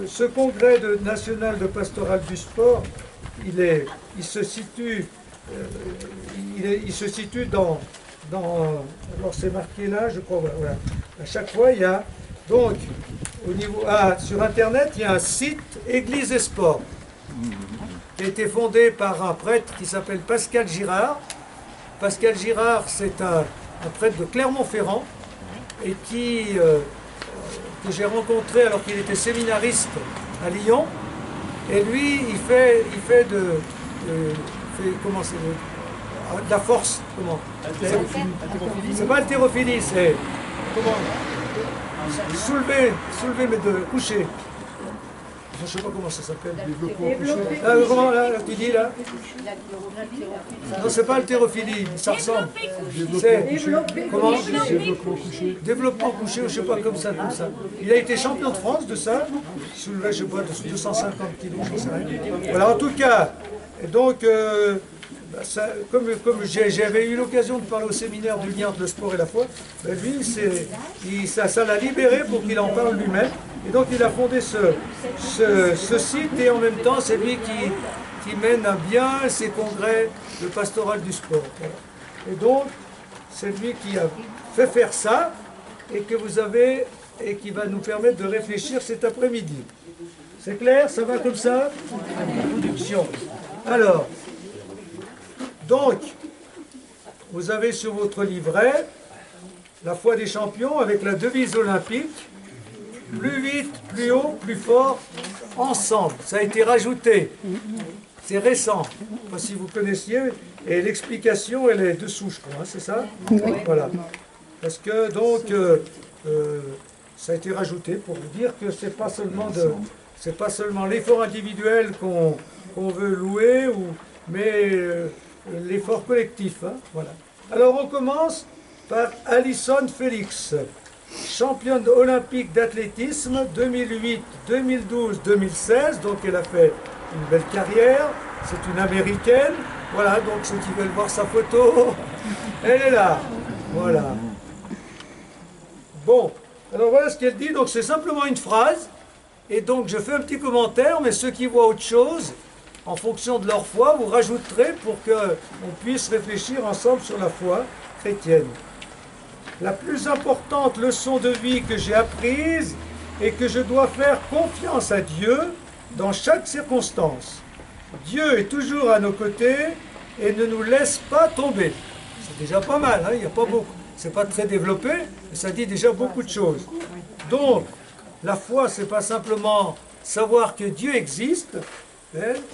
ce congrès national de pastoral du sport, il se situe dans, alors c'est marqué là, je crois, voilà. À chaque fois, il y a, donc, sur Internet, il y a un site Église et Sport, qui a été fondé par un prêtre qui s'appelle Pascal Girard. Pascal Girard, c'est un prêtre de Clermont-Ferrand, et que j'ai rencontré alors qu'il était séminariste à Lyon. Et lui, il fait de la force, comment? C'est pas haltérophilie, c'est comment? Soulever, mais de coucher. Je ne sais pas comment ça s'appelle. Comment là, tu dis là? Non, c'est pas haltérophilie, ça ressemble. C'est comment? Développement couché, ou je sais pas, comme ça. Il a été champion de France de ça. Soulevé, je sais pas, de 250 kilos, je sais rien. Voilà, en tout cas, donc, comme j'avais eu l'occasion de parler au séminaire du lien entre le sport et la foi, ben lui, ça l'a libéré pour qu'il en parle lui-même. Et donc il a fondé ce site, et en même temps c'est lui qui mène à bien ses congrès de pastoral du sport. Voilà. Et donc c'est lui qui a fait faire ça, et que vous avez, et qui va nous permettre de réfléchir cet après-midi. C'est clair? Ça va comme ça? Introduction. Alors, donc, vous avez sur votre livret la foi des champions avec la devise olympique: plus vite, plus haut, plus fort, ensemble. Ça a été rajouté. C'est récent. Je ne sais pas si vous connaissiez. Et l'explication, elle est dessous, je crois. Hein, c'est ça? Oui. Voilà. Parce que, donc, ça a été rajouté pour vous dire que c'est pas seulement l'effort individuel qu'on veut louer, mais l'effort collectif. Hein, voilà. Alors, on commence par Alison Félix, championne olympique d'athlétisme 2008, 2012, 2016. Donc, elle a fait une belle carrière. C'est une américaine. Voilà, donc ceux qui veulent voir sa photo, elle est là. Voilà. Bon, alors voilà ce qu'elle dit. Donc, c'est simplement une phrase. Et donc, je fais un petit commentaire, mais ceux qui voient autre chose, en fonction de leur foi, vous rajouterez pour qu'on puisse réfléchir ensemble sur la foi chrétienne. La plus importante leçon de vie que j'ai apprise est que je dois faire confiance à Dieu dans chaque circonstance. Dieu est toujours à nos côtés et ne nous laisse pas tomber. C'est déjà pas mal, hein, il n'y a pas beaucoup. C'est pas très développé, mais ça dit déjà beaucoup de choses. Donc, la foi, c'est pas simplement savoir que Dieu existe,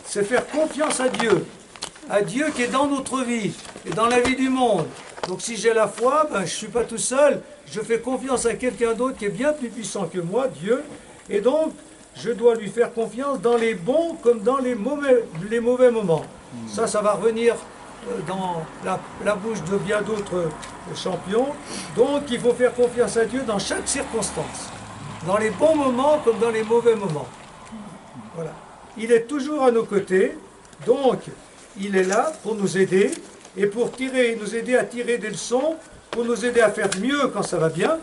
c'est faire confiance à Dieu qui est dans notre vie et dans la vie du monde. Donc si j'ai la foi, je ne suis pas tout seul, je fais confiance à quelqu'un d'autre qui est bien plus puissant que moi, Dieu, et donc je dois lui faire confiance dans les bons comme dans les mauvais moments. Ça va revenir dans la bouche de bien d'autres champions. Donc il faut faire confiance à Dieu dans chaque circonstance, dans les bons moments comme dans les mauvais moments. Voilà. Il est toujours à nos côtés, donc il est là pour nous aider, et pour nous aider à tirer des leçons, pour nous aider à faire mieux quand ça va bien,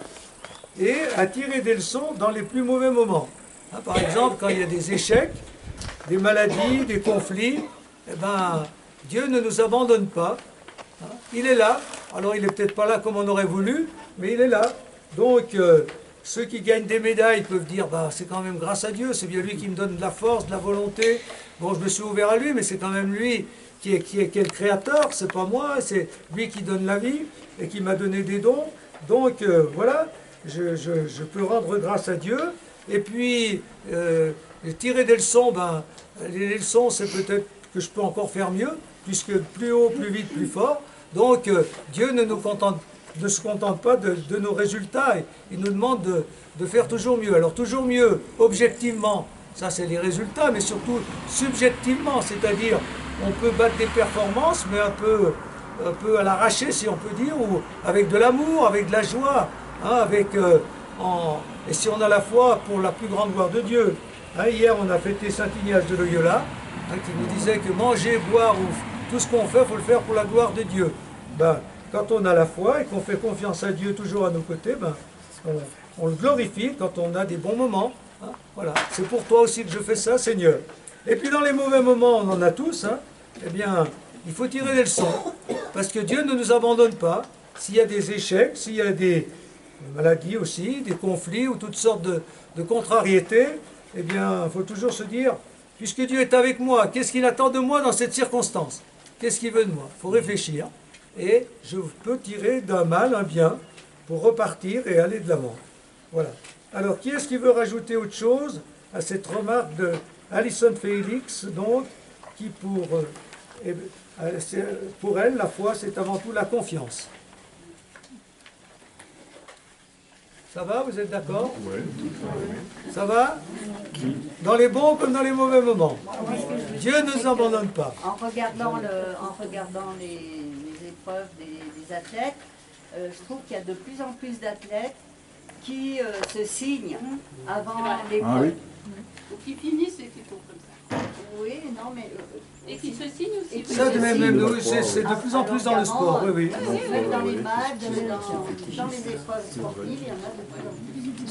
et à tirer des leçons dans les plus mauvais moments. Hein, par exemple, quand il y a des échecs, des maladies, des conflits, eh ben, Dieu ne nous abandonne pas. Hein, il est là. Alors il n'est peut-être pas là comme on aurait voulu, mais il est là. Donc, ceux qui gagnent des médailles peuvent dire, c'est quand même grâce à Dieu, c'est bien lui qui me donne de la force, de la volonté. Bon, je me suis ouvert à lui, mais c'est quand même lui qui est le créateur, c'est pas moi, c'est lui qui donne la vie et qui m'a donné des dons. Donc, voilà, je peux rendre grâce à Dieu. Et puis, tirer des leçons, les leçons, c'est peut-être que je peux encore faire mieux, puisque plus haut, plus vite, plus fort. Donc, Dieu ne se contente pas de nos résultats. Il nous demande de faire toujours mieux. Alors toujours mieux, objectivement, ça c'est les résultats, mais surtout subjectivement, c'est-à-dire on peut battre des performances, mais un peu à l'arraché, si on peut dire, ou avec de l'amour, avec de la joie, hein, et si on a la foi pour la plus grande gloire de Dieu. Hein, hier, on a fêté Saint Ignace de Loyola, hein, qui nous disait que manger, boire, ou tout ce qu'on fait, il faut le faire pour la gloire de Dieu. Quand on a la foi et qu'on fait confiance à Dieu toujours à nos côtés, on le glorifie quand on a des bons moments. Hein. Voilà, c'est pour toi aussi que je fais ça, Seigneur. Et puis dans les mauvais moments, on en a tous, hein, eh bien, il faut tirer des leçons. Parce que Dieu ne nous abandonne pas. S'il y a des échecs, s'il y a des maladies aussi, des conflits ou toutes sortes de contrariétés, eh bien, il faut toujours se dire, puisque Dieu est avec moi, qu'est-ce qu'il attend de moi dans cette circonstance? Qu'est-ce qu'il veut de moi? Il faut réfléchir. Et je peux tirer d'un mal un bien pour repartir et aller de l'avant. Voilà. Alors, qui est-ce qui veut rajouter autre chose à cette remarque de Alison Félix, donc, qui pour elle, la foi, c'est avant tout la confiance. Ça va, vous êtes d'accord? Oui. Ça va? Dans les bons comme dans les mauvais moments. Dieu ne nous abandonne pas. En regardant les épreuves des athlètes, je trouve qu'il y a de plus en plus d'athlètes qui se signent avant l'épreuve. Ah oui. Ou qui finissent et qui tournent comme ça. Oui, non, mais... Et qui se signent aussi. Ça, de même, oui, c'est de plus en plus dans le sport, oui, oui. Même dans les matchs, dans les épreuves sportives, il y en a de plus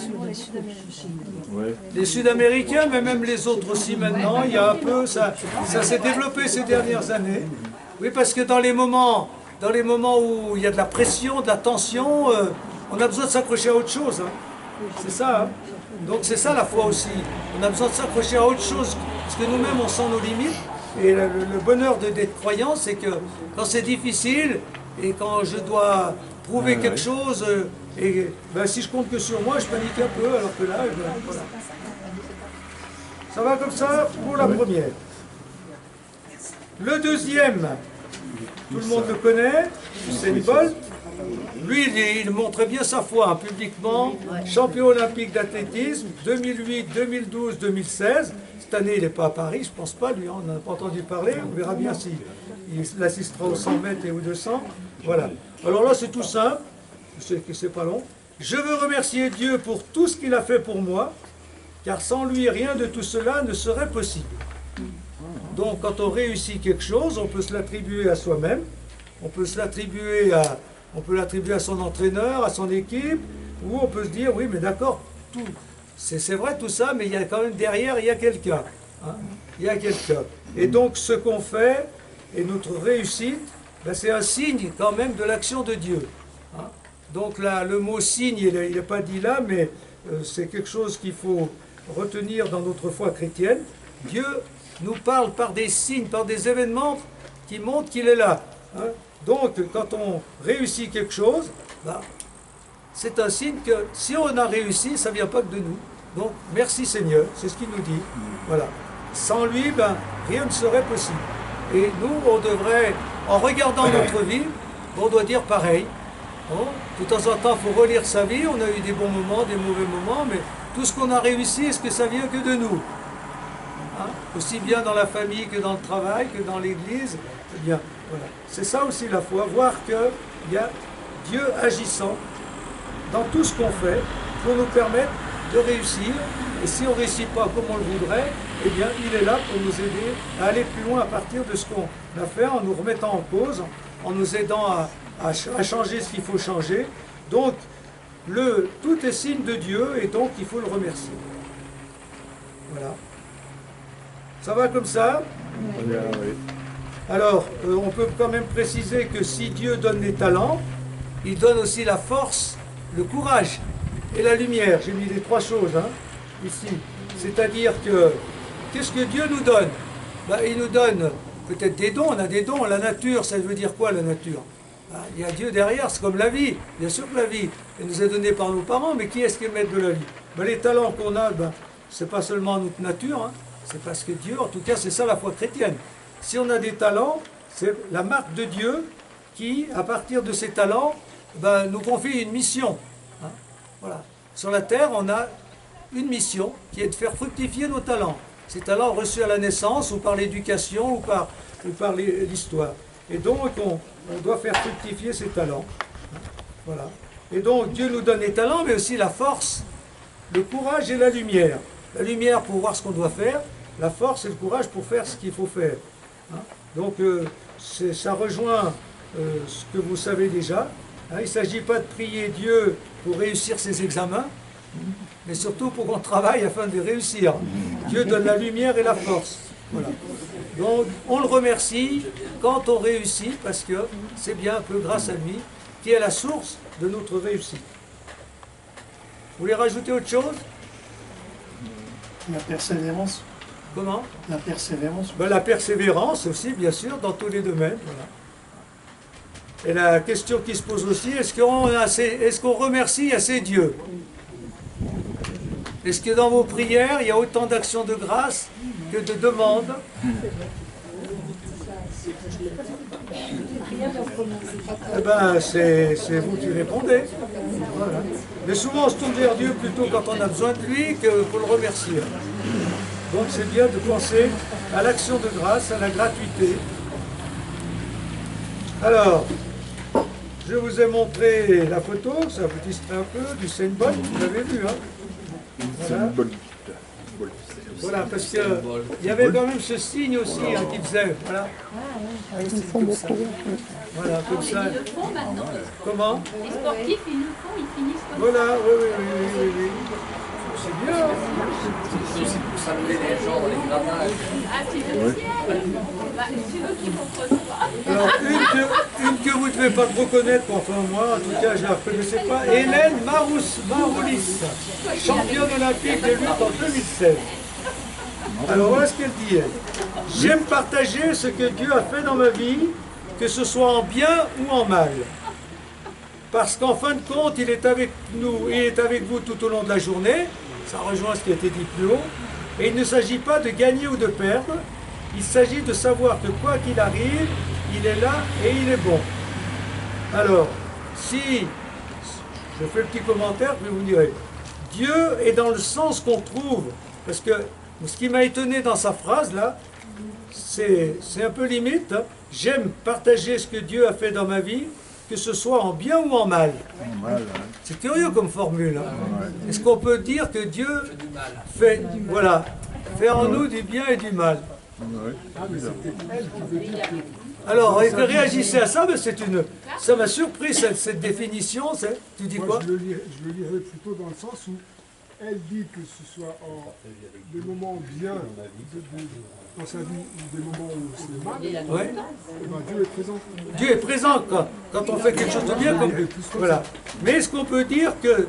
en plus. Ouais. Les Sud-Américains, mais même les autres aussi maintenant, il y a un peu, ça s'est développé ces dernières années. Oui, parce que dans les moments où il y a de la pression, de la tension, on a besoin de s'accrocher à autre chose. Hein. C'est ça. Hein. Donc c'est ça la foi aussi. On a besoin de s'accrocher à autre chose, parce que nous-mêmes on sent nos limites. Et le bonheur d'être croyant, c'est que quand c'est difficile et quand je dois prouver quelque chose, si je compte que sur moi, je panique un peu, alors que là, voilà. Ça va comme ça pour la première. Le deuxième, tout le monde le connaît, Usain Bolt. Lui, il montrait bien sa foi hein, publiquement, champion olympique d'athlétisme, 2008, 2012, 2016. Cette année, il n'est pas à Paris, je ne pense pas, lui, on n'en a pas entendu parler. On verra bien s'il assistera aux 100 mètres et aux 200. Voilà. Alors là, c'est tout simple, je sais que c'est pas long. Je veux remercier Dieu pour tout ce qu'il a fait pour moi, car sans lui, rien de tout cela ne serait possible. Donc, quand on réussit quelque chose, on peut se l'attribuer à soi-même, on peut l'attribuer à son entraîneur, à son équipe, ou on peut se dire, oui, mais d'accord, c'est vrai tout ça, mais il y a quand même derrière, il y a quelqu'un. Hein, il y a quelqu'un. Et donc, ce qu'on fait, et notre réussite, ben, c'est un signe quand même de l'action de Dieu. Hein. Donc là, le mot signe, il n'est pas dit là, mais c'est quelque chose qu'il faut retenir dans notre foi chrétienne. Dieu nous parle par des signes, par des événements qui montrent qu'il est là. Hein. Donc, quand on réussit quelque chose, ben, c'est un signe que si on a réussi, ça ne vient pas que de nous. Donc, merci Seigneur, c'est ce qu'il nous dit. Voilà. Sans lui, ben, rien ne serait possible. Et nous, on devrait, en regardant notre vie, on doit dire pareil. Bon, de temps en temps, il faut relire sa vie. On a eu des bons moments, des mauvais moments, mais tout ce qu'on a réussi, est-ce que ça vient que de nous? Hein? Aussi bien dans la famille que dans le travail, que dans l'église. Eh bien, voilà. C'est ça aussi la foi, voir qu'il y a Dieu agissant dans tout ce qu'on fait pour nous permettre de réussir. Et si on ne réussit pas comme on le voudrait, eh bien, il est là pour nous aider à aller plus loin à partir de ce qu'on a fait, en nous remettant en cause, en nous aidant à changer ce qu'il faut changer. Donc, tout est signe de Dieu et donc il faut le remercier. Voilà. Ça va comme ça? Oui. Alors, on peut quand même préciser que si Dieu donne les talents, il donne aussi la force, le courage et la lumière. J'ai mis les trois choses hein, ici. C'est-à-dire que, qu'est-ce que Dieu nous donne? Ben, il nous donne peut-être des dons, on a des dons. La nature, ça veut dire quoi la nature? Ben, il y a Dieu derrière, c'est comme la vie. Bien sûr que la vie, elle nous est donnée par nos parents, mais qui est-ce qui est maître de la vie? Ben, les talents qu'on a, ben, c'est pas seulement notre nature, hein, c'est parce que Dieu, en tout cas c'est ça la foi chrétienne. Si on a des talents, c'est la marque de Dieu qui, à partir de ces talents, ben, nous confie une mission. Hein. Voilà. Sur la terre, on a une mission qui est de faire fructifier nos talents. Ces talents reçus à la naissance ou par l'éducation ou par l'histoire. Et donc, on doit faire fructifier ces talents. Voilà. Et donc, Dieu nous donne les talents, mais aussi la force, le courage et la lumière. La lumière pour voir ce qu'on doit faire, la force et le courage pour faire ce qu'il faut faire. Hein. Donc, ça rejoint ce que vous savez déjà. Hein. Il ne s'agit pas de prier Dieu pour réussir ses examens. mais surtout pour qu'on travaille afin de réussir. Dieu donne la lumière et la force. Voilà. Donc, on le remercie quand on réussit, parce que c'est bien un peu grâce à lui qui est la source de notre réussite. Vous voulez rajouter autre chose? La persévérance. Comment? La persévérance. Ben, la persévérance aussi, bien sûr, dans tous les domaines. Voilà. Et la question qui se pose aussi, est-ce qu'on remercie assez Dieu? Est-ce que dans vos prières, il y a autant d'actions de grâce que de demandes? Eh ben, c'est vous qui répondez. Voilà. Mais souvent, on se tourne vers Dieu plutôt quand on a besoin de lui que pour le remercier. Donc, c'est bien de penser à l'action de grâce, à la gratuité. Alors, je vous ai montré la photo, ça vous distrait un peu, du Saint Bolt, vous l'avez vu, hein? Voilà. Voilà, parce qu'il y avait quand même ce signe aussi hein, qui faisait, voilà. Comme ça. Voilà, comme ça. Ils le font maintenant. Comment? Les sportifs, ils le font, ils finissent comme Voilà, oui. C'est bien. C'est aussi pour saluer les gens dans les gradins. Ah, c'est le ciel. Bah, c'est eux qui ne comprennent pas. Alors, une que vous ne devez pas reconnaître, enfin moi, en tout cas, je ne la reconnaissais pas, Hélène Maroulis, championne olympique de lutte en 2016. Alors voilà ce qu'elle dit. J'aime partager ce que Dieu a fait dans ma vie, que ce soit en bien ou en mal. Parce qu'en fin de compte, il est avec nous, il est avec vous tout au long de la journée. Ça rejoint ce qui a été dit plus haut. Et il ne s'agit pas de gagner ou de perdre. Il s'agit de savoir que quoi qu'il arrive, il est là et il est bon. Alors, si je fais le petit commentaire, puis vous me direz, Dieu est dans le sens qu'on trouve. Parce que ce qui m'a étonné dans sa phrase là, c'est un peu limite. Hein. J'aime partager ce que Dieu a fait dans ma vie, que ce soit en bien ou en mal. C'est curieux comme formule. Hein. Est-ce qu'on peut dire que Dieu fait en nous du bien et du mal? Alors, réagissez à ça, mais ça m'a surpris cette définition. Tu dis quoi? Je le lirais plutôt dans le sens où elle dit que ce soit en des moments bien dans sa vie ou des moments où c'est mal, Ouais. eh ben Dieu est présent. Dieu est présent quand on fait quelque chose de bien. Voilà. Mais est-ce qu'on peut dire que,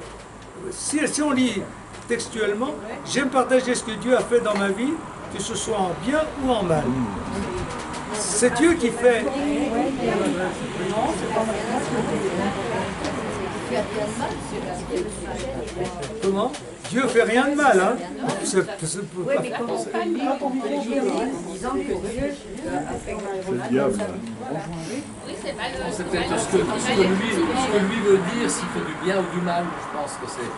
si on lit textuellement, j'aime partager ce que Dieu a fait dans ma vie, que ce soit en bien ou en mal. C'est Dieu qui fait. Comment? Dieu fait rien de mal, hein? Oui, mais comment on peut dire en disant que Dieu a fait Le diable. Oui, c'est pas le. C'est peut-être ce que lui veut dire, s'il fait du bien ou du mal. Je pense que c'est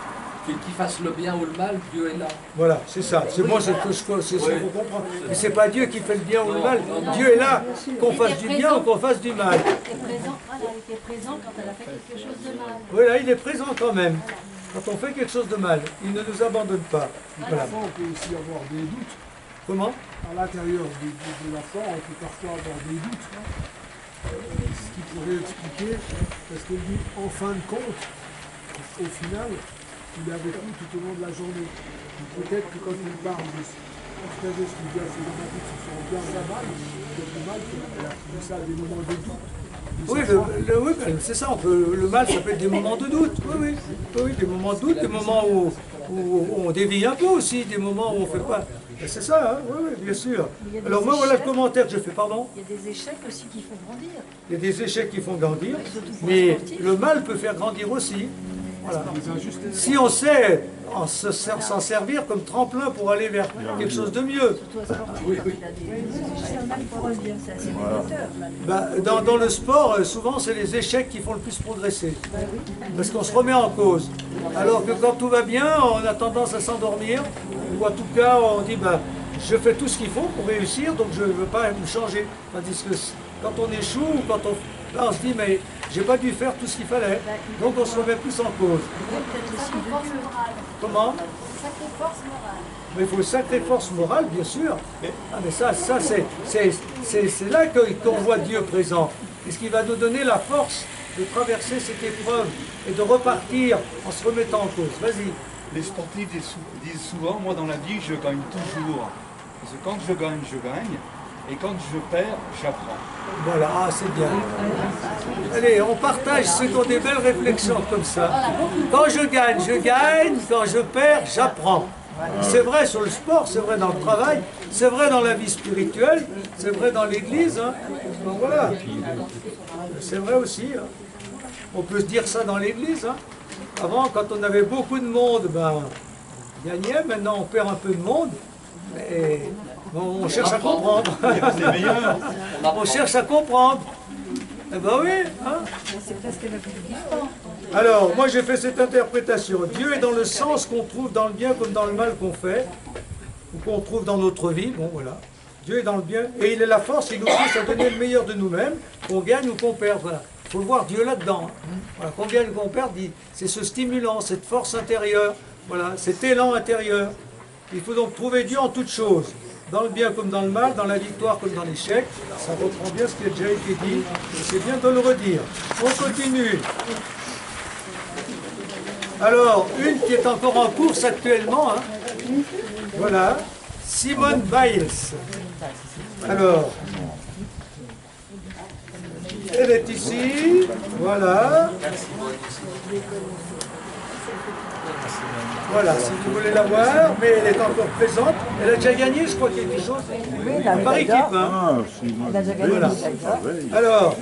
qu'il fasse le bien ou le mal, Dieu est là. Voilà, c'est ça. C'est moi, c'est ce qu'il faut comprendre. Mais c'est pas Dieu qui fait le bien ou le mal. Dieu est là, qu'on fasse du bien ou qu'on fasse du mal. Elle était présente quand elle a fait quelque chose de mal. Voilà, il est présent quand même. Quand on fait quelque chose de mal, il ne nous abandonne pas. Voilà. Parfois, on peut aussi avoir des doutes. Comment? À l'intérieur de l'enfant, on peut parfois avoir des doutes. Ce qui pourrait expliquer, parce qu'il dit en fin de compte, au final, il est avec nous tout au long de la journée. Donc peut-être que quand il parle de partager ce qu'il a fait dans ma vie, que ce soit bien ou mal, il y a du mal, qu'il a ça des moments de doute. Oui, oui, c'est ça. Le mal, ça peut être des moments de doute. Oui, des moments de doute, des moments où on dévie un peu aussi, des moments où on ne fait pas. C'est ça, hein? Oui, bien sûr. Alors moi, voilà le commentaire que je fais, pardon. Il y a des échecs aussi qui font grandir. Il y a des échecs qui font grandir, mais le mal peut faire grandir aussi. Voilà. Si on sait s'en servir comme tremplin pour aller vers quelque chose de mieux. Dans le sport, souvent c'est les échecs qui font le plus progresser. Parce qu'on se remet en cause. Alors que quand tout va bien, on a tendance à s'endormir. Ou en tout cas, on dit je fais tout ce qu'il faut pour réussir, donc je ne veux pas me changer. Tandis que quand on échoue, là on se dit mais j'ai pas dû faire tout ce qu'il fallait. Donc on se remet plus en cause. Comment? Sacrée force morale. Mais il faut une sacrée force morale, bien sûr. Mais ça c'est là qu'on voit Dieu présent. Et ce qui va nous donner la force de traverser cette épreuve et de repartir en se remettant en cause. Vas-y. les sportifs disent souvent, moi dans la vie, je gagne toujours. Parce que quand je gagne, et quand je perds, j'apprends. Voilà, ah, c'est bien. Allez, on partage ceux qui ont des belles réflexions comme ça. Quand je gagne, quand je perds, j'apprends. C'est vrai sur le sport, c'est vrai dans le travail, c'est vrai dans la vie spirituelle, c'est vrai dans l'église. Hein. Donc voilà, c'est vrai aussi. Hein. On peut se dire ça dans l'église. Hein. Avant, quand on avait beaucoup de monde, ben, on gagnait. Maintenant, on perd un peu de monde. Et on cherche à comprendre. On cherche à comprendre. Eh ben oui. Hein. Alors, moi j'ai fait cette interprétation. Dieu est dans le sens qu'on trouve dans le bien comme dans le mal qu'on fait, ou qu'on trouve dans notre vie. Bon, voilà. Dieu est dans le bien. Et il est la force, il nous pousse à donner le meilleur de nous-mêmes, qu'on gagne ou qu'on perde. Voilà. Il faut voir Dieu là-dedans. Hein. Voilà. Qu'on gagne ou qu'on perde, c'est ce stimulant, cette force intérieure, voilà, cet élan intérieur. Il faut donc trouver Dieu en toutes choses, dans le bien comme dans le mal, dans la victoire comme dans l'échec. Ça reprend bien ce qui a déjà été dit, et c'est bien de le redire. On continue. Alors, une qui est encore en course actuellement, hein. Voilà, Simone Biles. Alors, elle est ici, voilà. Voilà, si vous voulez la voir, mais elle est encore présente. Elle a déjà gagné, je crois, quelque chose. Par équipe, hein. Elle a déjà gagné. Voilà. Alors,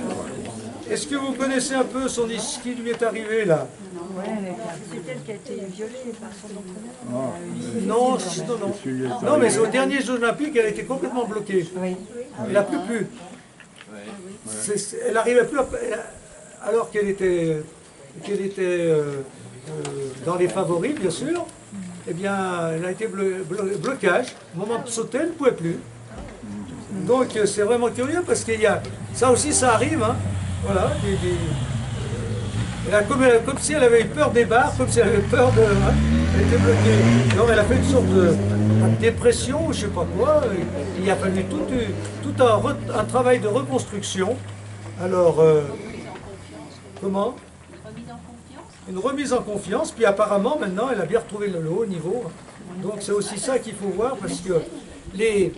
est-ce que vous connaissez un peu ce qui lui est arrivé là? C'est elle qui a été violée par son entraîneur. Non. Non, mais aux derniers Jeux Olympiques, elle a été complètement bloquée. Elle n'a plus. Elle n'arrivait plus alors qu'elle était dans les favoris, bien sûr. Eh bien, elle a été blocage. Au moment de sauter, elle ne pouvait plus. Donc, c'est vraiment curieux parce qu'il y a... Ça aussi, ça arrive. Hein. Voilà. Elle a comme si elle avait eu peur des barres, comme si elle avait peur de... Hein, elle était bloquée. Alors elle a fait une sorte de dépression, je ne sais pas quoi. Il a fallu tout un travail de reconstruction. Alors, comment? Une remise en confiance, puis apparemment maintenant elle a bien retrouvé le haut niveau. Donc c'est aussi ça qu'il faut voir, parce que il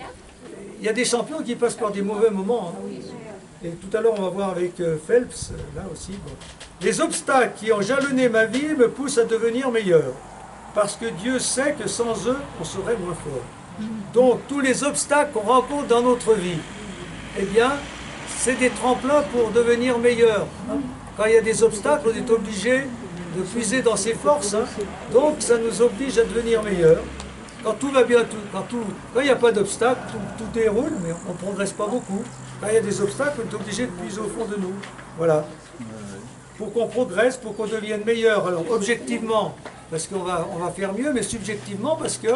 y a des champions qui passent par des mauvais moments. Hein. Et tout à l'heure, on va voir avec Phelps, là aussi. Bon. Les obstacles qui ont jalonné ma vie me poussent à devenir meilleur. Parce que Dieu sait que sans eux, on serait moins fort. Donc, tous les obstacles qu'on rencontre dans notre vie, eh bien, c'est des tremplins pour devenir meilleur. Hein. Quand il y a des obstacles, on est obligé de puiser dans ses forces. Hein. Donc, ça nous oblige à devenir meilleur. Quand tout va bien, quand il n'y a pas d'obstacle, tout déroule, mais on ne progresse pas beaucoup. Quand il y a des obstacles, on est obligé de puiser au fond de nous. Voilà. Pour qu'on progresse, pour qu'on devienne meilleur. Alors, objectivement, parce qu'on va faire mieux, mais subjectivement, parce que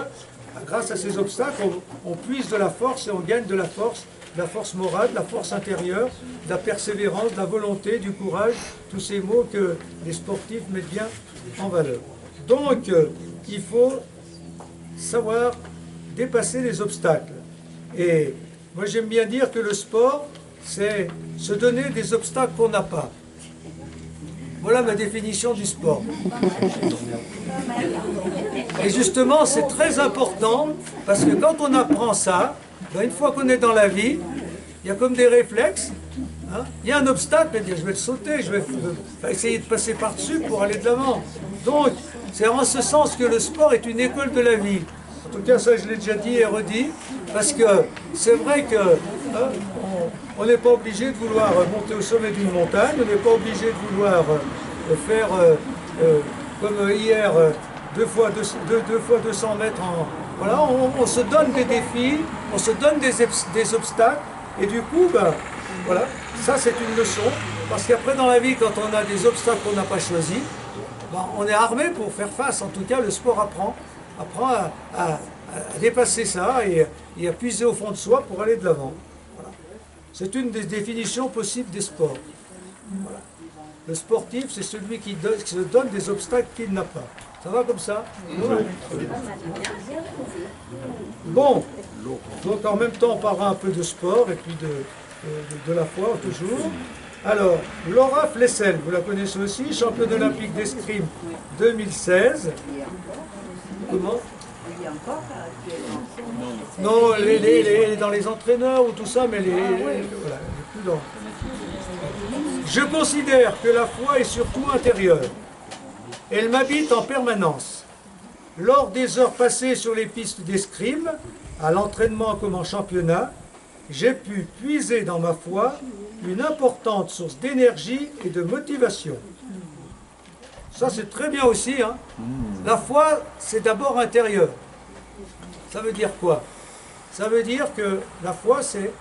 grâce à ces obstacles, on puise de la force et on gagne de la force morale, de la force intérieure, de la persévérance, de la volonté, du courage, tous ces mots que les sportifs mettent bien en valeur. Donc, il faut savoir dépasser les obstacles. Et moi j'aime bien dire que le sport, c'est se donner des obstacles qu'on n'a pas. Voilà ma définition du sport. Et justement, c'est très important, parce que quand on apprend ça, ben une fois qu'on est dans la vie, il y a comme des réflexes. Hein, il y a un obstacle, je vais le sauter, je vais essayer de passer par-dessus pour aller de l'avant. Donc, c'est en ce sens que le sport est une école de la vie. En tout cas, ça je l'ai déjà dit et redit, parce que c'est vrai que hein, on n'est pas obligé de vouloir monter au sommet d'une montagne, on n'est pas obligé de vouloir faire comme hier, deux fois 200 mètres. Voilà, on se donne des défis, on se donne des obstacles, et du coup, ben, voilà, ça c'est une leçon, parce qu'après dans la vie, quand on a des obstacles qu'on n'a pas choisis, ben, on est armé pour faire face. En tout cas, le sport apprend à dépasser ça et à puiser au fond de soi pour aller de l'avant. Voilà. C'est une des définitions possibles des sports. Voilà. Le sportif, c'est celui qui se donne des obstacles qu'il n'a pas. Ça va comme ça? Voilà. Bon, donc en même temps, on parlera un peu de sport et puis de la foi, toujours. Alors, Laura Flessel, vous la connaissez aussi, championne olympique d'escrime 2016. Comment? Il y a encore actuellement. Non, dans les entraîneurs ou tout ça, mais voilà, plus dans. Je considère que la foi est surtout intérieure. Elle m'habite en permanence. Lors des heures passées sur les pistes d'escrime, à l'entraînement comme en championnat, j'ai pu puiser dans ma foi une importante source d'énergie et de motivation. Ça, c'est très bien aussi. Hein. La foi, c'est d'abord intérieur. Ça veut dire quoi? Ça veut dire que la foi, c'est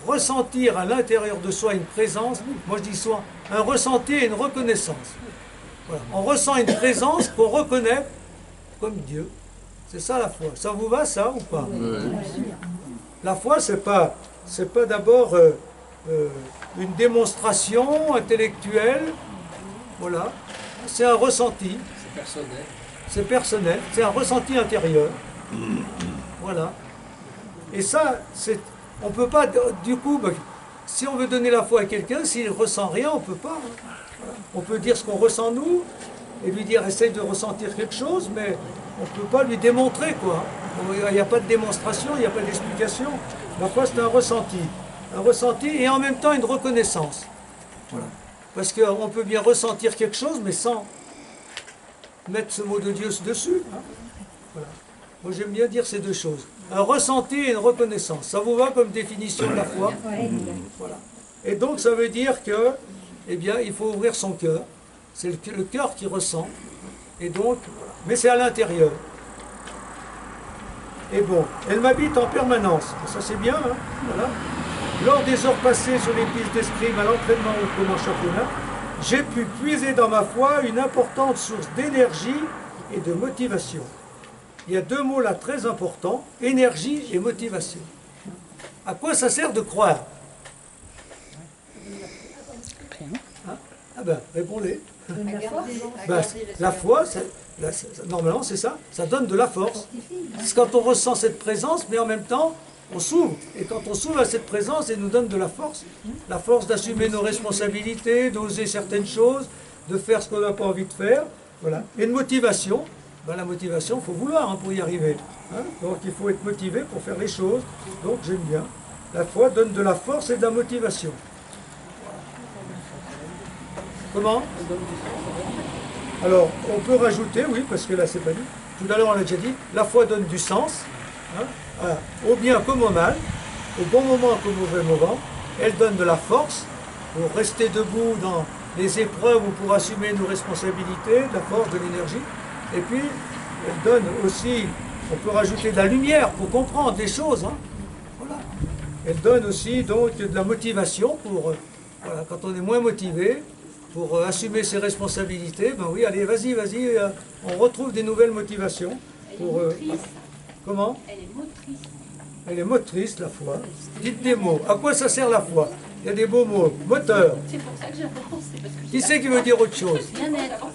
ressentir à l'intérieur de soi une présence. Moi, je dis souvent, un ressenti et une reconnaissance. Voilà. On ressent une présence qu'on reconnaît comme Dieu. C'est ça la foi. Ça vous va, ça, ou pas? La foi, c'est pas d'abord une démonstration intellectuelle. Voilà. C'est un ressenti. C'est personnel. C'est personnel. C'est un ressenti intérieur. Voilà. Et ça, on ne peut pas, du coup, si on veut donner la foi à quelqu'un, s'il ne ressent rien, on ne peut pas. Voilà. On peut dire ce qu'on ressent nous, et lui dire essaye de ressentir quelque chose, mais on ne peut pas lui démontrer quoi. Il n'y a pas de démonstration, il n'y a pas d'explication. La foi, c'est un ressenti. Un ressenti et en même temps une reconnaissance. Voilà. Parce qu'on peut bien ressentir quelque chose, mais sans mettre ce mot de Dieu dessus. Hein. Voilà. Moi, j'aime bien dire ces deux choses. Un ressenti et une reconnaissance. Ça vous va comme définition de la foi? Voilà. Et donc, ça veut dire que, eh bien, il faut ouvrir son cœur. C'est le cœur qui ressent. Et donc, voilà. Mais c'est à l'intérieur. Et bon, elle m'habite en permanence. Ça, c'est bien, hein? Voilà. Lors des heures passées sur les pistes d'escrime à l'entraînement ou comme en championnat, j'ai pu puiser dans ma foi une importante source d'énergie et de motivation. Il y a deux mots là très importants, énergie et motivation. À quoi ça sert de croire? Hein? Ah ben, répondez. La foi, normalement c'est ça, ça donne de la force. C'est quand on ressent cette présence, mais en même temps, on s'ouvre. Et quand on s'ouvre à cette présence, elle nous donne de la force d'assumer nos responsabilités, d'oser certaines choses, de faire ce qu'on n'a pas envie de faire. Voilà. Et une motivation. La motivation, il faut vouloir pour y arriver. Hein. Donc il faut être motivé pour faire les choses. Donc j'aime bien. La foi donne de la force et de la motivation. Comment? Alors, on peut rajouter, oui, parce que là c'est pas dit. Tout à l'heure on l'a déjà dit, la foi donne du sens, hein, au bien comme au mal, au bon moment comme au mauvais moment. Elle donne de la force pour rester debout dans les épreuves ou pour assumer nos responsabilités, de la force, de l'énergie. Et puis, elle donne aussi, on peut rajouter de la lumière pour comprendre des choses. Hein. Voilà. Elle donne aussi donc de la motivation pour, voilà, quand on est moins motivé, pour assumer ses responsabilités. Ben oui, allez, vas-y, on retrouve des nouvelles motivations. Pour, comment? Elle est motrice. Elle est motrice, la foi. Dites des mots. À quoi ça sert la foi? Il y a des beaux mots. Moteur. C'est pour ça que j'avance. Qui c'est qui veut dire autre chose? Bien-être.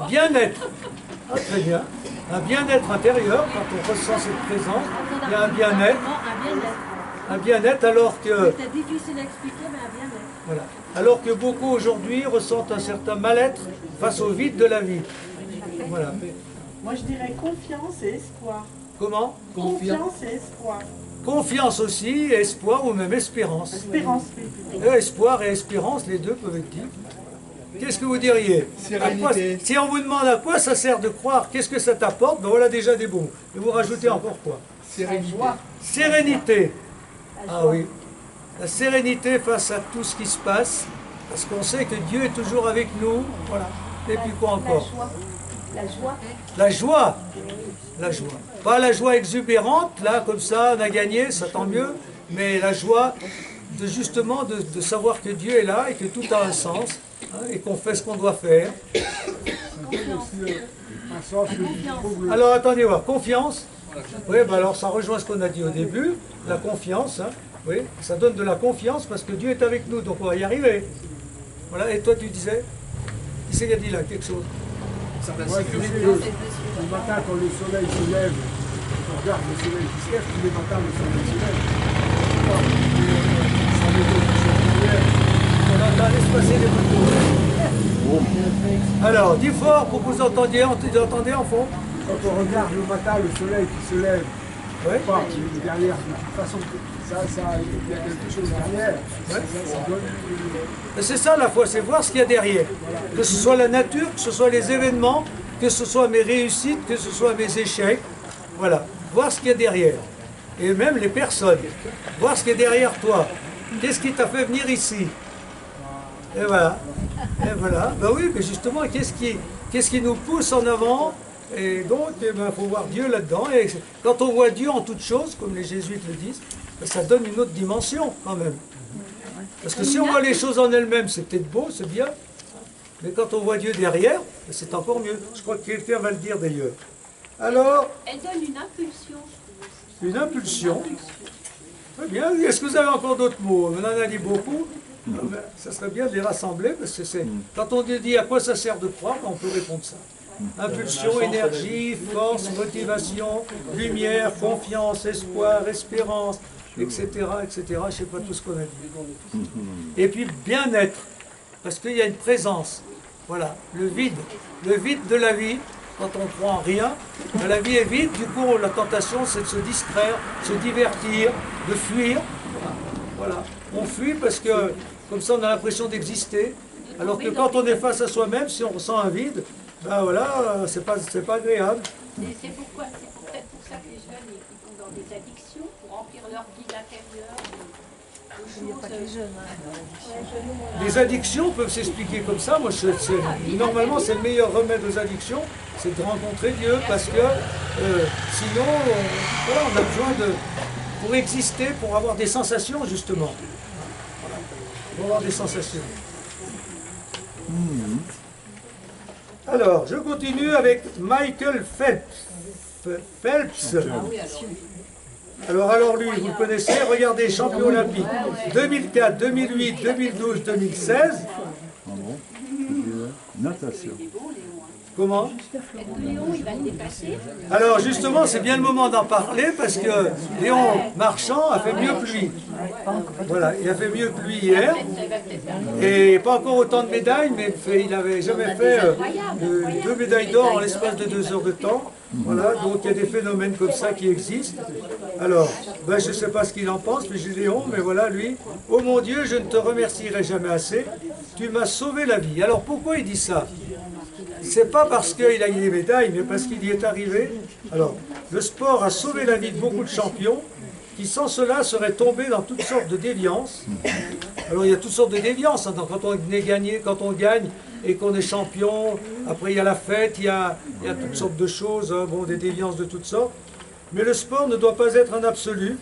Bien-être. Ah, très bien. Un bien-être intérieur, quand on ressent cette présence, il y a un bien-être. Un bien-être alors que... C'est difficile à expliquer, mais un bien-être. Voilà. Alors que beaucoup aujourd'hui ressentent un certain mal-être face au vide de la vie. Voilà. Moi je dirais confiance et espoir. Comment? Confiance et espoir. Confiance aussi, espoir ou même espérance. Espérance, oui. Espoir et espérance, les deux peuvent être dits. Qu'est-ce que vous diriez? Sérénité. Si on vous demande à quoi ça sert de croire, qu'est-ce que ça t'apporte, ben voilà déjà des bons mots. Et vous rajoutez encore quoi? Sérénité. Sérénité. Ah oui. La sérénité face à tout ce qui se passe, parce qu'on sait que Dieu est toujours avec nous. Voilà. Et puis quoi encore? La joie. La joie. La joie. Pas la joie exubérante, là, comme ça, on a gagné, ça tant mieux, mais la joie de justement de savoir que Dieu est là et que tout a un sens, hein, et qu'on fait ce qu'on doit faire. Alors attendez voir, confiance. Oui, ben alors ça rejoint ce qu'on a dit au début, la confiance. Hein, oui, ça donne de la confiance parce que Dieu est avec nous, donc on va y arriver. Voilà, et toi tu disais? Qui c'est qui a dit là quelque chose? Moi, je sais que le matin, quand le soleil se lève, on regarde le soleil qui se lève, tous les matins, le soleil se lève. Ça me donne une lumière. On entend laisse passer les motos. Alors, dis fort pour que vous entendez en fond. quand on regarde le matin le soleil qui se lève, Ouais. pas, il est derrière, de toute façon, il y a quelque chose derrière. Ça donne Et c'est ça la foi, c'est voir ce qu'il y a derrière. Que ce soit la nature, que ce soit les événements, que ce soit mes réussites, que ce soit mes échecs. Voilà, voir ce qu'il y a derrière. Et même les personnes, voir ce qu'il y a derrière toi. Qu'est-ce qui t'a fait venir ici? Et voilà. Et voilà. Ben oui, mais justement, qu'est-ce qui nous pousse en avant? Et donc, il faut voir Dieu là-dedans. Et quand on voit Dieu en toutes choses, comme les jésuites le disent, ben, ça donne une autre dimension quand même. Parce que si on voit les choses en elles-mêmes, c'est peut-être beau, c'est bien. Mais quand on voit Dieu derrière, ben, c'est encore mieux. Je crois que quelqu'un va le dire d'ailleurs. Alors, Elle donne une impulsion. une impulsion. Très bien. Est-ce que vous avez encore d'autres mots? On en a dit beaucoup. Ben, ça serait bien de les rassembler parce que c'est quand on dit à quoi ça sert de croire, ben, on peut répondre ça. Impulsion, énergie, force, motivation, lumière, confiance, espoir, espérance, etc., etc. Je ne sais pas tout ce qu'on a dit. Et puis bien-être, parce qu'il y a une présence. Voilà, le vide de la vie. Quand on croit en rien, ben, la vie est vide. Du coup, la tentation, c'est de se distraire, de se divertir, de fuir. Voilà, on fuit parce que comme ça, on a l'impression d'exister. Alors que quand on est face à soi-même, si on ressent un vide, ben voilà, c'est pas agréable. C'est peut-être pour ça que les jeunes ils vont dans des addictions pour remplir leur vide intérieur. Il n'y a pas que les jeunes. Hein. Les addictions peuvent s'expliquer comme ça. Moi, normalement, c'est le meilleur remède aux addictions, c'est de rencontrer Dieu, parce que sinon, voilà, on a besoin de, pour exister, pour avoir des sensations justement. Voilà. Pour avoir des sensations. Alors, je continue avec Michael Phelps. Alors lui, vous le connaissez, regardez, champion olympique 2004, 2008, 2012, 2016. Natation. Comment? Léon, il va le dépasser. Alors justement, c'est bien le moment d'en parler parce que Léon Marchand a fait mieux que lui. Voilà, il a fait mieux que lui hier. Et pas encore autant de médailles, mais il n'avait jamais fait 2 médailles d'or en l'espace de 2 heures de temps. Voilà, donc il y a des phénomènes comme ça qui existent. Alors, ben, je ne sais pas ce qu'il en pense, mais j'ai Léon, mais voilà, lui, oh mon Dieu, je ne te remercierai jamais assez, tu m'as sauvé la vie. Alors pourquoi il dit ça? C'est pas parce qu'il a eu des médailles, mais parce qu'il y est arrivé. Alors, le sport a sauvé la vie de beaucoup de champions qui, sans cela, seraient tombés dans toutes sortes de déviances. Alors, il y a toutes sortes de déviances. Hein. Quand on est gagné, quand on gagne et qu'on est champion, après il y a la fête, il y a toutes sortes de choses, hein. Bon, des déviances de toutes sortes. Mais le sport ne doit pas être un absolu,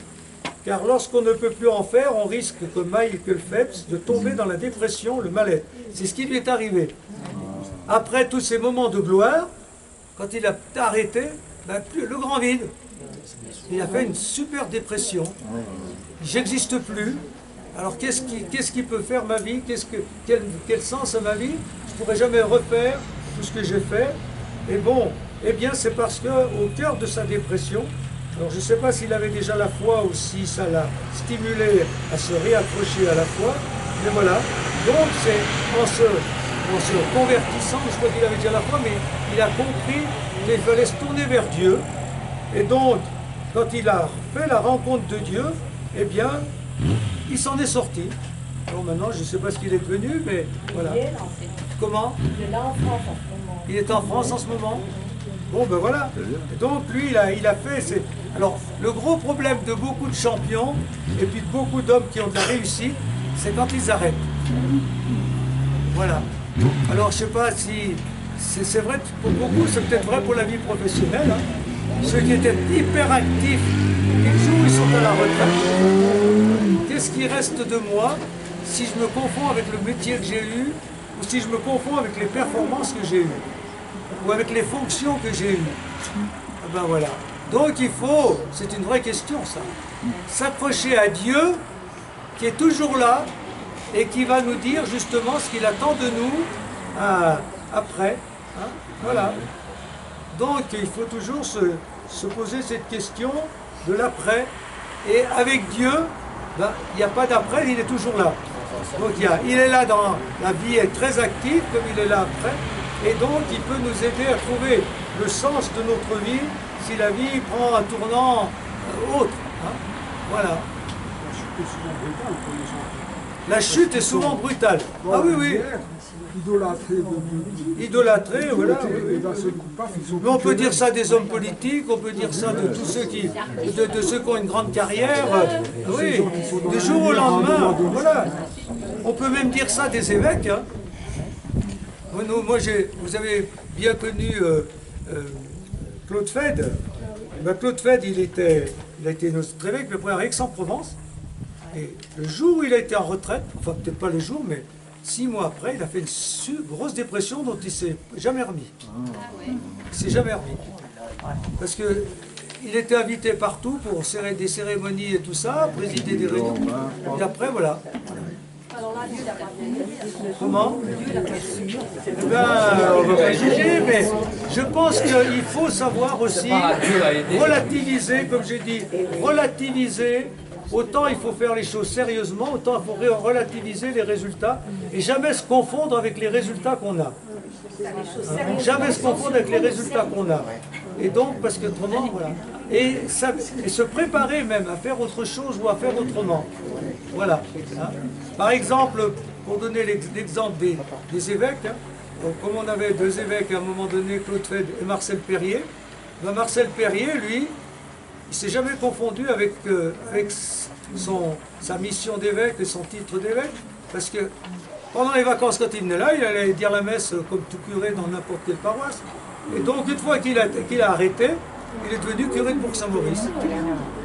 car lorsqu'on ne peut plus en faire, on risque, comme Michael Phelps, de tomber dans la dépression, le mal-être. C'est ce qui lui est arrivé. Après tous ces moments de gloire, quand il a arrêté, ben, le grand vide, il a fait une super dépression. J'existe plus. Alors qu'est-ce qui peut faire ma vie? Quel sens a ma vie? Je ne pourrai jamais refaire tout ce que j'ai fait. Et bon, eh bien c'est parce qu'au cœur de sa dépression, alors je ne sais pas s'il avait déjà la foi ou si ça l'a stimulé à se réaccrocher à la foi, mais voilà. Donc c'est en se convertissant, je crois qu'il avait déjà la foi, mais il a compris qu'il fallait se tourner vers Dieu. Et donc, quand il a fait la rencontre de Dieu, eh bien, il s'en est sorti. Alors maintenant, je ne sais pas ce qu'il est devenu, mais voilà. Comment? Il est là en France en ce moment. Il est en France en ce moment. Bon, ben voilà. Et donc, lui, il a fait... Alors, le gros problème de beaucoup de champions, et puis de beaucoup d'hommes qui ont de la réussite, c'est quand ils arrêtent. Voilà. Alors, je ne sais pas si... C'est vrai pour beaucoup, c'est peut-être vrai pour la vie professionnelle. Hein. Ceux qui étaient hyper actifs, ils jouent, ils sont à la retraite. Qu'est-ce qui reste de moi si je me confonds avec le métier que j'ai eu, ou si je me confonds avec les performances que j'ai eues, ou avec les fonctions que j'ai eues? Ah ben voilà. Donc il faut, c'est une vraie question ça, s'accrocher à Dieu qui est toujours là et qui va nous dire justement ce qu'il attend de nous après. Hein, voilà. Donc il faut toujours se poser cette question de l'après. Et avec Dieu, ben, il n'y a pas d'après, il est toujours là. Donc il est là dans la vie, est très active comme il est là après. Et donc il peut nous aider à trouver le sens de notre vie si la vie prend un tournant autre. Hein. Voilà. La chute est souvent brutale. Ah oui, oui. Idolâtré, voilà. Mais on peut dire ça des hommes politiques, on peut dire ça de tous ceux qui, de ceux qui ont une grande carrière. Oui, du jour au lendemain, voilà. On peut même dire ça des évêques. Hein. Moi, vous avez bien connu Claude Fed. Ben, Claude Fed, il a été notre évêque, le premier à Aix-en-Provence. Et le jour où il a été en retraite, enfin peut-être pas le jour, mais 6 mois après, il a fait une grosse dépression dont il ne s'est jamais remis. Il ne s'est jamais remis. Parce qu'il était invité partout pour des cérémonies et tout ça, présider des réunions. Et après, voilà. Comment? Eh ben, on ne va pas juger, mais je pense qu'il faut savoir aussi relativiser, comme j'ai dit, relativiser. Autant il faut faire les choses sérieusement, autant il faut relativiser les résultats et jamais se confondre avec les résultats qu'on a. Jamais se confondre avec les résultats qu'on a. Et donc, parce que autrement, voilà. Et se préparer même à faire autre chose ou à faire autrement. Voilà. Hein. Par exemple, pour donner l'exemple des évêques, hein, donc, comme on avait 2 évêques à un moment donné, Claude Fed et Marcel Perrier, ben Marcel Perrier, lui, il ne s'est jamais confondu avec sa mission d'évêque et son titre d'évêque, parce que pendant les vacances, quand il venait là, il allait dire la messe comme tout curé dans n'importe quelle paroisse. Et donc, une fois qu'il a arrêté, il est devenu curé de Bourg-Saint-Maurice.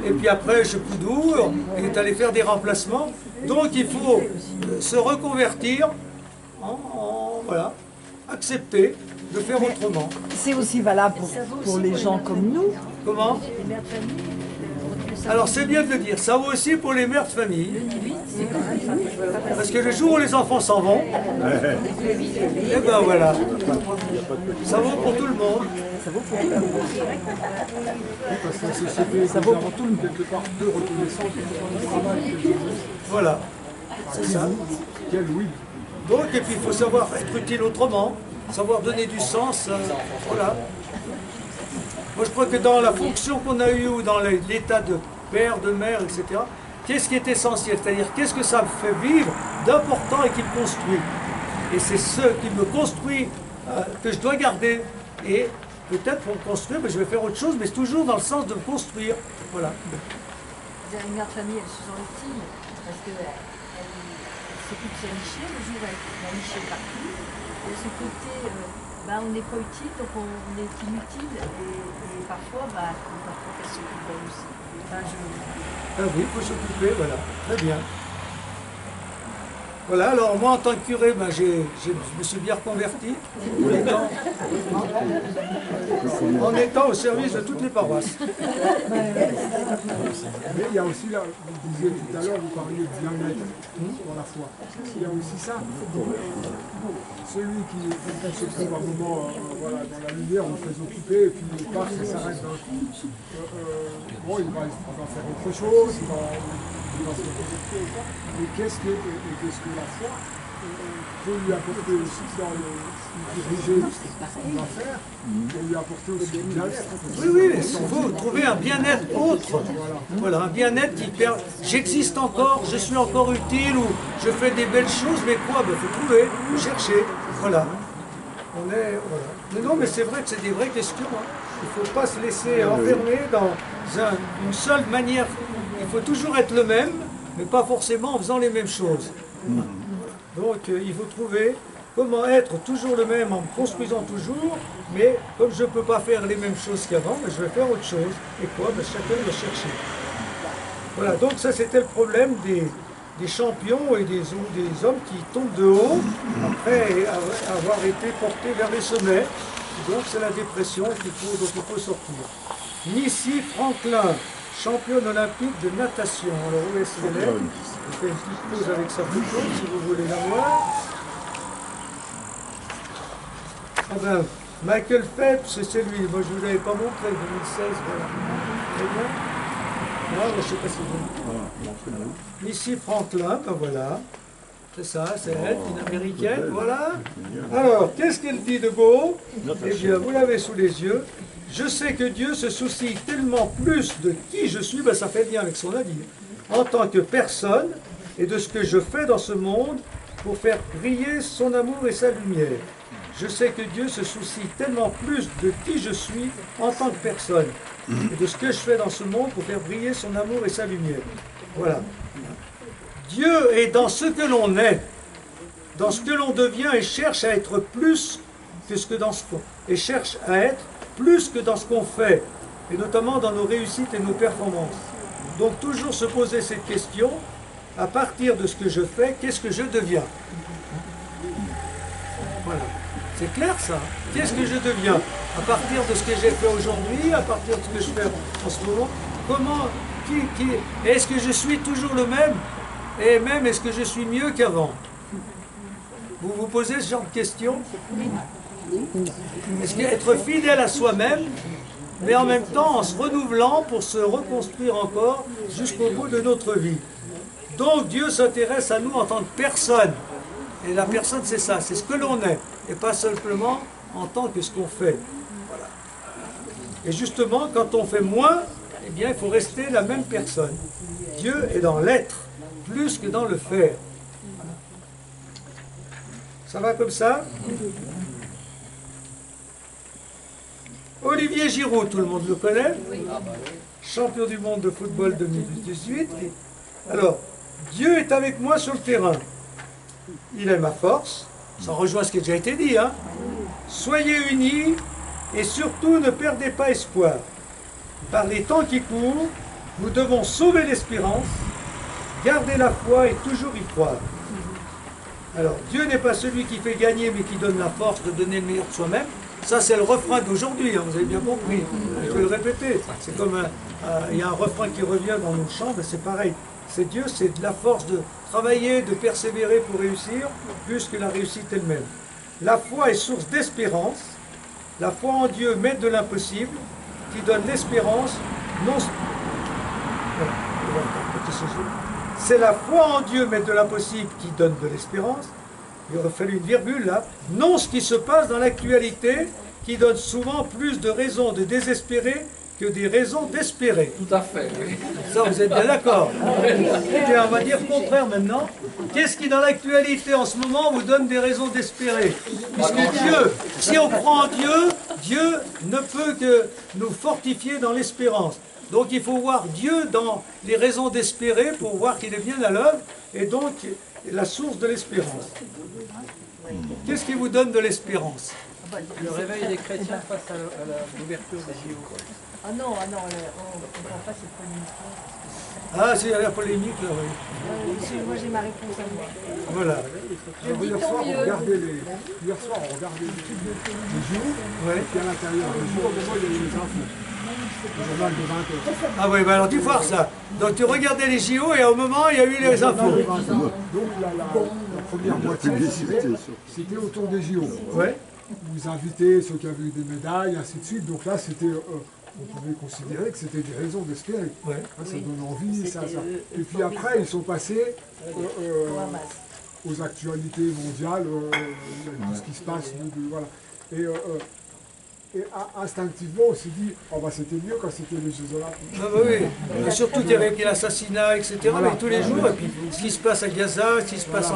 Et puis après, je ne sais plus d'où, il est allé faire des remplacements. Donc, il faut se reconvertir, voilà, accepter de faire autrement. C'est aussi valable pour les gens comme nous. Comment? Alors c'est bien de le dire, ça vaut aussi pour les mères de famille. Parce que le jour où les enfants s'en vont, et ben voilà, ça vaut pour tout le monde. Ça vaut pour tout le monde. Parce que la société, ça vaut pour tout le monde. Quelque part, peu reconnaissant du travail. Voilà, c'est ça. Quel oui. Donc, et puis il faut savoir être utile autrement, savoir donner du sens, voilà. Moi je crois que dans la fonction qu'on a eue ou dans l'état de père, de mère, etc., qu'est-ce qui est essentiel? C'est-à-dire qu'est-ce que ça me fait vivre d'important et qui me construit? Et c'est ce qui me construit que je dois garder. Et peut-être pour me construire, je vais faire autre chose, mais c'est toujours dans le sens de me construire. Voilà. Vous avez une mère de famille, elle se sent victime, parce qu'elle s'occupe de sa nichée, le jour où elle a niché partout. De ce côté, on n'est pas utile, donc on est inutile, et parfois, qu'elle s'occupe d'elle aussi. Ah oui, il faut s'occuper, voilà, très bien. Voilà, alors moi en tant que curé, je me suis bien reconverti en étant au service de toutes les paroisses. Mais il y a aussi, là, vous disiez tout à l'heure, vous parliez de bien-être pour la foi. Il y a aussi ça. Celui qui se trouve un moment dans la lumière, on le fait occuper, et puis il part, ça s'arrête d'un coup. Il va faire autre chose, il va se reconnecter ou pas. Mais qu'est-ce que la foi peut lui apporter aussi dans diriger ce qu'il va faire, et lui apporter aussi du bien-être. Oui, il faut trouver un bien-être autre. Voilà, un bien-être qui permet. J'existe encore, je suis encore utile, ou je fais des belles choses, mais quoi? Il faut trouver, faut chercher. Voilà. Voilà. Mais non, mais c'est vrai que c'est des vraies questions. Hein. Il ne faut pas se laisser enfermer dans une seule manière. Il faut toujours être le même, mais pas forcément en faisant les mêmes choses. Donc il faut trouver comment être toujours le même en me construisant toujours, mais comme je ne peux pas faire les mêmes choses qu'avant, je vais faire autre chose. Et quoi? Chacun va chercher. Voilà, donc ça c'était le problème des champions et des hommes qui tombent de haut après avoir été portés vers les sommets. Donc c'est la dépression dont il faut sortir. Missy Franklin, championne olympique de natation. Alors où est-ce qu'elle est? Je fais une petite pause avec sa photo si vous voulez la voir. Ah ben, Michael Phelps, c'est lui. Moi je ne vous l'avais pas montré, 2016, voilà. Très bien. Là, je ne sais pas si vous... Missy Franklin, ben voilà. C'est ça, c'est elle, une américaine, voilà. Alors, qu'est-ce qu'elle dit de beau? Eh bien, vous l'avez sous les yeux. Je sais que Dieu se soucie tellement plus de qui je suis, ben ça fait bien avec son avis, en tant que personne, et de ce que je fais dans ce monde pour faire briller son amour et sa lumière. Je sais que Dieu se soucie tellement plus de qui je suis en tant que personne, et de ce que je fais dans ce monde pour faire briller son amour et sa lumière. Voilà. Dieu est dans ce que l'on est, dans ce que l'on devient, et cherche à être plus que ce que dans ce qu'on et cherche à être plus que dans ce qu'on fait, et notamment dans nos réussites et nos performances. Donc toujours se poser cette question, à partir de ce que je fais, qu'est-ce que je deviens? Voilà. C'est clair ça? Qu'est-ce que je deviens? À partir de ce que j'ai fait aujourd'hui, à partir de ce que je fais en ce moment, comment, est-ce que je suis toujours le même? Et même, est-ce que je suis mieux qu'avant? Vous vous posez ce genre de questions? Est-ce qu'être fidèle à soi-même, mais en même temps en se renouvelant pour se reconstruire encore jusqu'au bout de notre vie? Donc Dieu s'intéresse à nous en tant que personne. Et la personne, c'est ça, c'est ce que l'on est, et pas simplement en tant que ce qu'on fait. Voilà. Et justement, quand on fait moins, eh bien, il faut rester la même personne. Dieu est dans l'être, plus que dans le faire. Ça va comme ça? Olivier Giroud, tout le monde le connaît, champion du monde de football 2018. Alors, Dieu est avec moi sur le terrain. Il est ma force, ça rejoint ce qui a déjà été dit. Hein. Soyez unis et surtout ne perdez pas espoir. Par les temps qui courent, nous devons sauver l'espérance, garder la foi et toujours y croire. Alors, Dieu n'est pas celui qui fait gagner, mais qui donne la force de donner le meilleur de soi-même. Ça, c'est le refrain d'aujourd'hui, hein, vous avez bien compris. Je vais le répéter. C'est comme il y a un refrain qui revient dans nos chants, mais c'est pareil. C'est Dieu, c'est de la force de travailler, de persévérer pour réussir, plus que la réussite elle-même. La foi est source d'espérance. La foi en Dieu, maître de l'impossible, qui donne l'espérance. Non... C'est la foi en Dieu, maître de l'impossible, qui donne de l'espérance. Il aurait fallu une virgule là. Non ce qui se passe dans l'actualité, qui donne souvent plus de raisons de désespérer que des raisons d'espérer. Tout à fait, oui. Ça, vous êtes bien d'accord? Eh bien, on va dire le contraire maintenant. Qu'est-ce qui, dans l'actualité, en ce moment, vous donne des raisons d'espérer? Puisque Dieu, si on croit en Dieu, Dieu ne peut que nous fortifier dans l'espérance. Donc, il faut voir Dieu dans les raisons d'espérer pour voir qu'il est bien à l'œuvre, et donc la source de l'espérance. Qu'est-ce qui vous donne de l'espérance? Le réveil des chrétiens face à l'ouverture des JO. Ah non, on ne comprend pas cette polémique. Ah, c'est la polémique, là, oui. Moi, j'ai ma réponse à moi. Voilà. Alors, hier soir, on regardait les JO, Ouais. et puis à l'intérieur des JO, au moment, il y avait les infos. Le journal de 20h. Ah oui, bah alors tu vois ça. Donc tu regardais les JO et au moment, il y a eu les infos. Donc la première moitié, c'était autour des JO. Ouais. Vous invitez ceux qui avaient eu des médailles, ainsi de suite. Donc là, c'était, on pouvait considérer que c'était des raisons d'espérer. Ouais. Ça donne envie, ça. Et puis après, ils sont passés aux actualités mondiales, tout ce qui se passe. Voilà. Et instinctivement, on s'est dit, oh bah c'était mieux quand c'était les Jeux Olympiques. Ah bah oui, et surtout qu'il y avait l'assassinat, etc. Voilà. Mais tous les jours, et puis ce qui se passe à Gaza, ce qui se passe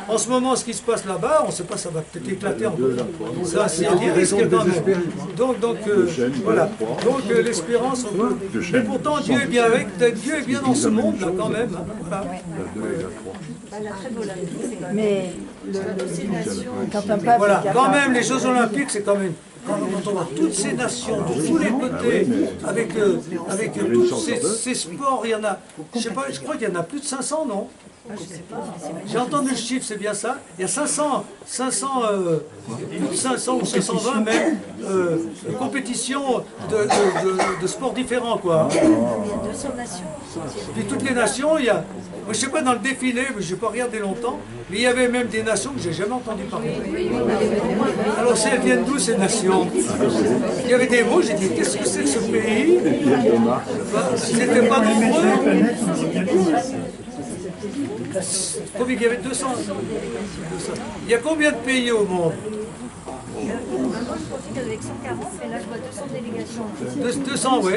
en ce moment, ce qui se passe là-bas, on ne sait pas, ça va peut-être éclater encore. Ça, c'est des risques quand même. Donc voilà. Donc l'espérance, on peut. Mais pourtant, Dieu est bien avec, Dieu est bien dans ce monde là quand même. Voilà. Mais quand un peuple voilà, quand même, les Jeux Olympiques, c'est quand même. Quand on voit toutes ces nations de tous les côtés, avec tous ces sports, il y en a, je sais pas, je crois qu'il y en a plus de 500, non? J'ai entendu le chiffre, c'est bien ça. Il y a plus de 500 ou 520 même compétitions de sports différents, quoi. Il y a 200 nations. Puis toutes les nations, il y a, je sais pas dans le défilé, mais je n'ai pas regardé longtemps, mais il y avait même des nations que j'ai jamais entendu parler. Alors si elles viennent d'où ces nations? Il y avait des mots, j'ai dit qu'est-ce que c'est que ce pays? C'était pas nombreux. Combien il y avait 200. Il y a combien de pays au monde? Moi, je pensais qu'il y en avait que 140, mais là, je vois 200 délégations. 200, oui.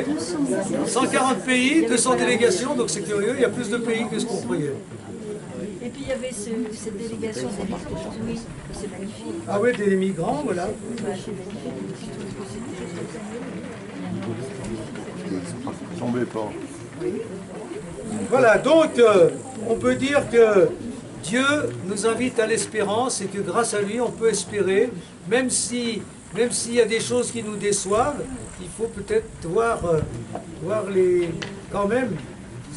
140 pays, 200 délégations, donc c'est curieux, il y a plus de pays que ce qu'on croyait. Et puis il y avait cette délégation des migrants, oui, c'est magnifique. Ah oui, des migrants, voilà. Tombez pas. Voilà, donc on peut dire que Dieu nous invite à l'espérance et que grâce à lui on peut espérer, même s'il y a des choses qui nous déçoivent, il faut peut-être voir quand même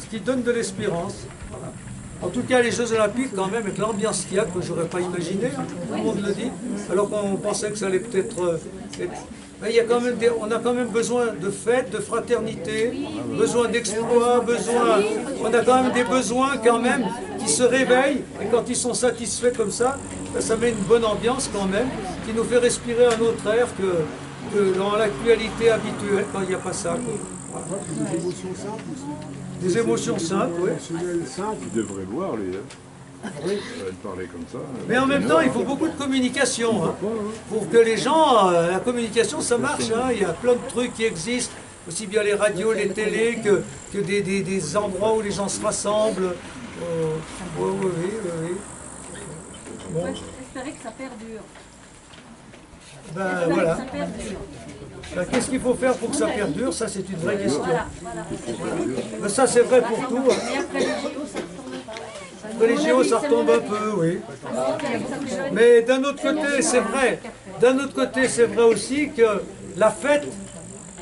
ce qui donne de l'espérance. Voilà. En tout cas, les Jeux Olympiques, quand même, avec l'ambiance qu'il y a, que je n'aurais pas imaginé, hein, tout le monde le dit, alors qu'on pensait que ça allait peut-être être... Mais il y a quand même on a quand même besoin de fêtes, de fraternité, besoin d'exploits, on a quand même des besoins quand même qui se réveillent, et quand ils sont satisfaits comme ça, ça met une bonne ambiance quand même, qui nous fait respirer un autre air que dans l'actualité habituelle, quand il n'y a pas ça. Quoi. Voilà. Des émotions simples aussi. Des émotions simples, oui. Tu devrais voir les... parler comme ça. Mais en même temps, il faut beaucoup de communication. Hein, pour que les gens, la communication, ça marche. Hein, il y a plein de trucs qui existent, aussi bien les radios, les télés, que des endroits où les gens se rassemblent. Oui. Bon. J'espérais que ça perdure. Ben voilà. Ben, qu'est-ce qu'il faut faire pour que ça perdure? Ça, c'est une vraie question. Ben, ça, c'est vrai pour tout. Les JO, ça retombe un peu, oui. Mais d'un autre côté, c'est vrai. D'un autre côté, c'est vrai aussi que la fête,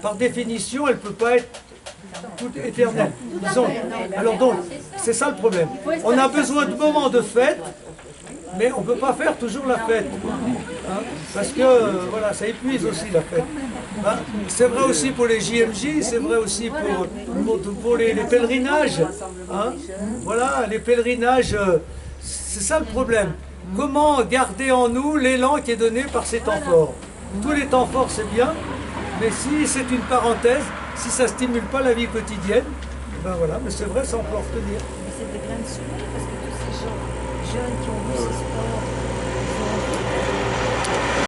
par définition, elle ne peut pas être toute éternelle. Disons. Alors donc, c'est ça le problème. On a besoin de moments de fête, mais on ne peut pas faire toujours la fête. Hein, parce que, voilà, ça épuise aussi la fête. Hein, c'est vrai aussi pour les JMJ, c'est vrai aussi pour les pèlerinages. Hein, voilà, les pèlerinages, c'est ça le problème. Comment garder en nous l'élan qui est donné par ces temps forts? Tous les temps forts, c'est bien, mais si c'est une parenthèse, si ça ne stimule pas la vie quotidienne, ben voilà, mais c'est vrai, ça on peut en retenir. Mais c'est des grains de soleil parce que tous ces gens jeunes qui ont vu ces sports,